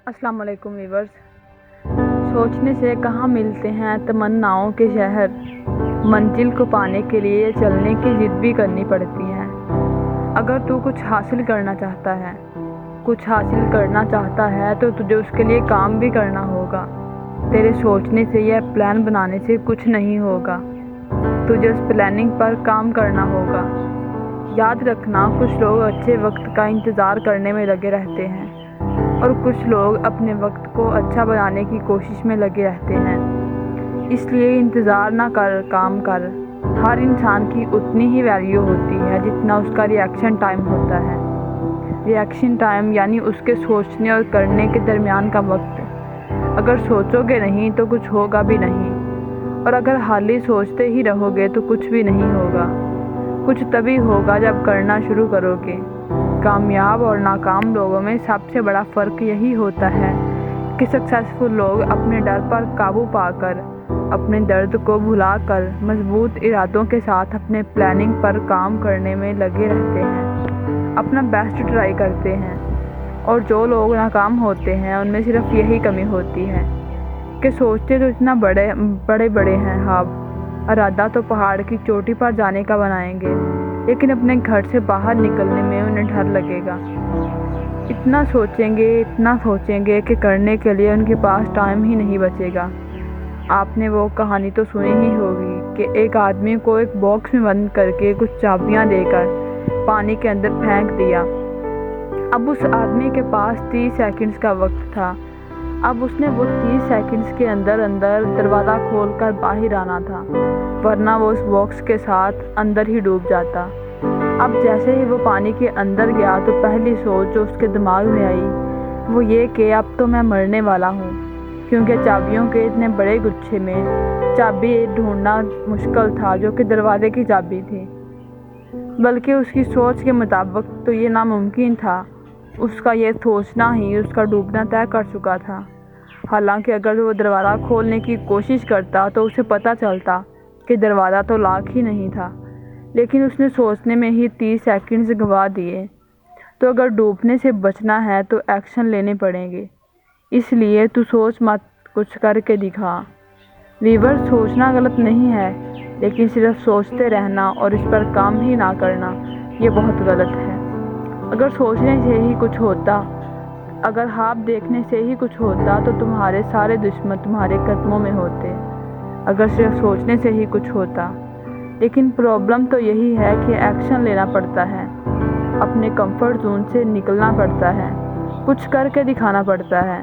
अस्सलाम वालेकुम व्यूअर्स। सोचने से कहाँ मिलते हैं तमन्नाओं के शहर, मंजिल को पाने के लिए चलने की जिद भी करनी पड़ती है। अगर तू कुछ हासिल करना चाहता है तो तुझे उसके लिए काम भी करना होगा। तेरे सोचने से या प्लान बनाने से कुछ नहीं होगा, तुझे उस प्लानिंग पर काम करना होगा। याद रखना, कुछ लोग अच्छे वक्त का इंतज़ार करने में लगे रहते हैं और कुछ लोग अपने वक्त को अच्छा बनाने की कोशिश में लगे रहते हैं। इसलिए इंतज़ार ना कर, काम कर। हर इंसान की उतनी ही वैल्यू होती है जितना उसका रिएक्शन टाइम होता है। रिएक्शन टाइम यानी उसके सोचने और करने के दरमियान का वक्त। अगर सोचोगे नहीं तो कुछ होगा भी नहीं, और अगर हाली सोचते ही रहोगे तो कुछ भी नहीं होगा। कुछ तभी होगा जब करना शुरू करोगे। कामयाब और नाकाम लोगों में सबसे बड़ा फ़र्क यही होता है कि सक्सेसफुल लोग अपने डर पर काबू पाकर, अपने दर्द को भुलाकर मजबूत इरादों के साथ अपने प्लानिंग पर काम करने में लगे रहते हैं, अपना बेस्ट ट्राई करते हैं। और जो लोग नाकाम होते हैं उनमें सिर्फ यही कमी होती है कि सोचते तो इतना बड़े हैं इरादा तो पहाड़ की चोटी पर जाने का बनाएंगे, लेकिन अपने घर से बाहर निकलने में उन्हें डर लगेगा। इतना सोचेंगे कि करने के लिए उनके पास टाइम ही नहीं बचेगा। आपने वो कहानी तो सुनी ही होगी कि एक आदमी को एक बॉक्स में बंद करके कुछ चाबियां देकर पानी के अंदर फेंक दिया। अब उस आदमी के पास 30 सेकंड्स का वक्त था। अब उसने वो 30 सेकंड्स के अंदर दरवाज़ा खोलकर बाहर आना था, वरना वो उस बॉक्स के साथ अंदर ही डूब जाता। अब जैसे ही वो पानी के अंदर गया तो पहली सोच जो उसके दिमाग में आई वो ये कि अब तो मैं मरने वाला हूँ, क्योंकि चाबियों के इतने बड़े गुच्छे में चाबी ढूंढना मुश्किल था जो कि दरवाजे की चाबी थी। बल्कि उसकी सोच के मुताबिक तो ये नामुमकिन था। उसका ये सोचना ही उसका डूबना तय कर चुका था। हालांकि अगर वो दरवाज़ा खोलने की कोशिश करता तो उसे पता चलता कि दरवाज़ा तो लॉक ही नहीं था, लेकिन उसने सोचने में ही 30 सेकंड्स गंवा दिए। तो अगर डूबने से बचना है तो एक्शन लेने पड़ेंगे, इसलिए तू सोच मत, कुछ करके दिखा। व्यूअर, सोचना गलत नहीं है, लेकिन सिर्फ सोचते रहना और इस पर काम ही ना करना ये बहुत गलत है। अगर सोचने से ही कुछ होता, अगर ख्वाब देखने से ही कुछ होता तो तुम्हारे सारे दुश्मन तुम्हारे कदमों में होते। अगर सिर्फ सोचने से ही कुछ होता, लेकिन प्रॉब्लम तो यही है कि एक्शन लेना पड़ता है, अपने कंफर्ट जोन से निकलना पड़ता है, कुछ करके दिखाना पड़ता है।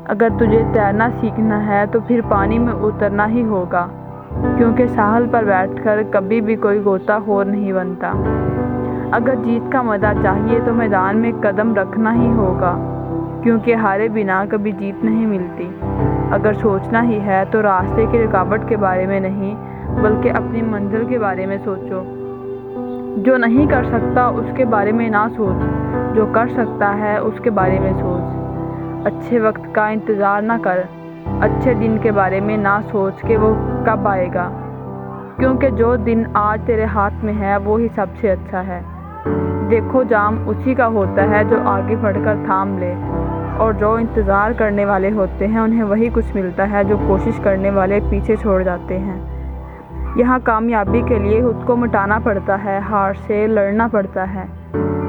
अगर तुझे तैरना सीखना है तो फिर पानी में उतरना ही होगा, क्योंकि साहल पर बैठकर कभी भी कोई गोताखोर नहीं बनता। अगर जीत का मज़ा चाहिए तो मैदान में कदम रखना ही होगा, क्योंकि हारे बिना कभी जीत नहीं मिलती। अगर सोचना ही है तो रास्ते की रुकावट के बारे में नहीं, बल्कि अपनी मंजिल के बारे में सोचो। जो नहीं कर सकता उसके बारे में ना सोच, जो कर सकता है उसके बारे में सोच। अच्छे वक्त का इंतज़ार ना कर, अच्छे दिन के बारे में ना सोच कि वो कब आएगा, क्योंकि जो दिन आज तेरे हाथ में है वो ही सबसे अच्छा है। देखो, जाम उसी का होता है जो आगे बढ़कर थाम ले, और जो इंतज़ार करने वाले होते हैं उन्हें वही कुछ मिलता है जो कोशिश करने वाले पीछे छोड़ जाते हैं। यहाँ कामयाबी के लिए खुद को मिटाना पड़ता है, हार से लड़ना पड़ता है,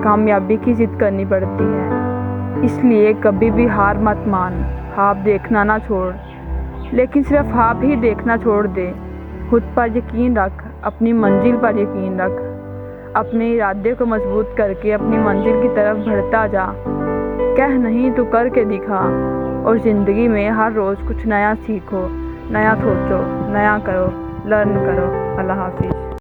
कामयाबी की जिद करनी पड़ती है। इसलिए कभी भी हार मत मान, ख्वाब देखना ना छोड़, लेकिन सिर्फ ख्वाब ही देखना छोड़ दे। खुद पर यकीन रख, अपनी मंजिल पर यकीन रख, अपने इरादे को मजबूत करके अपनी मंजिल की तरफ बढ़ता जा। कह नहीं तो करके दिखा, और ज़िंदगी में हर रोज़ कुछ नया सीखो, नया सोचो, नया करो, लर्न करो। अल्लाह हाफिज़।